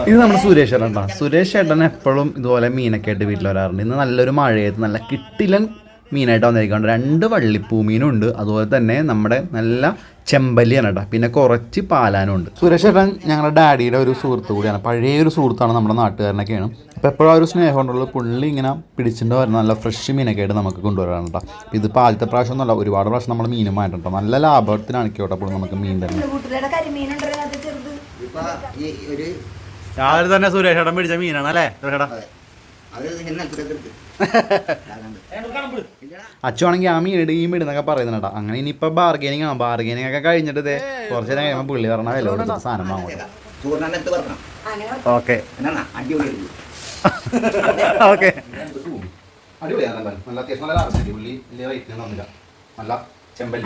ഇത് നമ്മുടെ സുരേഷ് ചേട്ടൻ. സുരേഷ് ചേട്ടൻ എപ്പോഴും ഇതുപോലെ മീനൊക്കെ ആയിട്ട് വീട്ടിൽ വരാറുണ്ട്. ഇന്ന് നല്ലൊരു മഴയത്ത് നല്ല കിട്ടിലൻ മീനായിട്ട് വന്നിരിക്കുന്നുണ്ട്. 2 വള്ളിപ്പൂ മീനുണ്ട്, അതുപോലെ തന്നെ നമ്മുടെ നല്ല ചെമ്പല്ലിയാണ് കേട്ടോ, പിന്നെ കുറച്ച് പാലാനും ഉണ്ട്. സുരേഷ് ചേട്ടൻ ഞങ്ങളുടെ ഡാഡിയുടെ ഒരു സുഹൃത്ത് കൂടിയാണ്, പഴയൊരു സുഹൃത്താണ്, നമ്മുടെ നാട്ടുകാരനൊക്കെയാണ്. അപ്പോൾ എപ്പോഴും ആ ഒരു സ്നേഹം കൊണ്ടുള്ള പുള്ളി ഇങ്ങനെ പിടിച്ചിട്ട് വരുന്ന നല്ല ഫ്രഷ് മീനൊക്കെ ആയിട്ട് നമുക്ക് കൊണ്ടുവരാണ് കേട്ടോ. അപ്പോൾ ഇതിപ്പോൾ ആദ്യത്തെ പ്രാവശ്യം ഒന്നുമല്ല, ഒരുപാട് പ്രാവശ്യം നമ്മൾ മീനും വാങ്ങിട്ടോ. നല്ല ലാഭത്തിനാണ് കേട്ടോ അപ്പോൾ നമുക്ക് മീൻ തന്നെ. രാവിലെ തന്നെ സുരേഷ് ചേട്ടൻ പിടിച്ച മീനാണ് അല്ലേ സുരേഷേട്ടാ? അച്ഛനാണെങ്കിൽ ആ മീൻ എന്നൊക്കെ പറയുന്നുണ്ടാ. അങ്ങനെ ഇനിയിപ്പോൾ ബാർഗൈനിങ് ആണ്. ബാർഗൈനിങ് ഒക്കെ കഴിഞ്ഞിട്ട് ഇതേ കുറച്ച് നേരം കഴിയുമ്പോൾ പുള്ളി പറഞ്ഞ വില കൊടുത്തിട്ട് സാധനം വാങ്ങും. ഓക്കെ ഓക്കെ അടിപൊളിയാണ്. നല്ല അത്യാവശ്യം നല്ല റേറ്റ് നല്ല ചെമ്പല്ലി.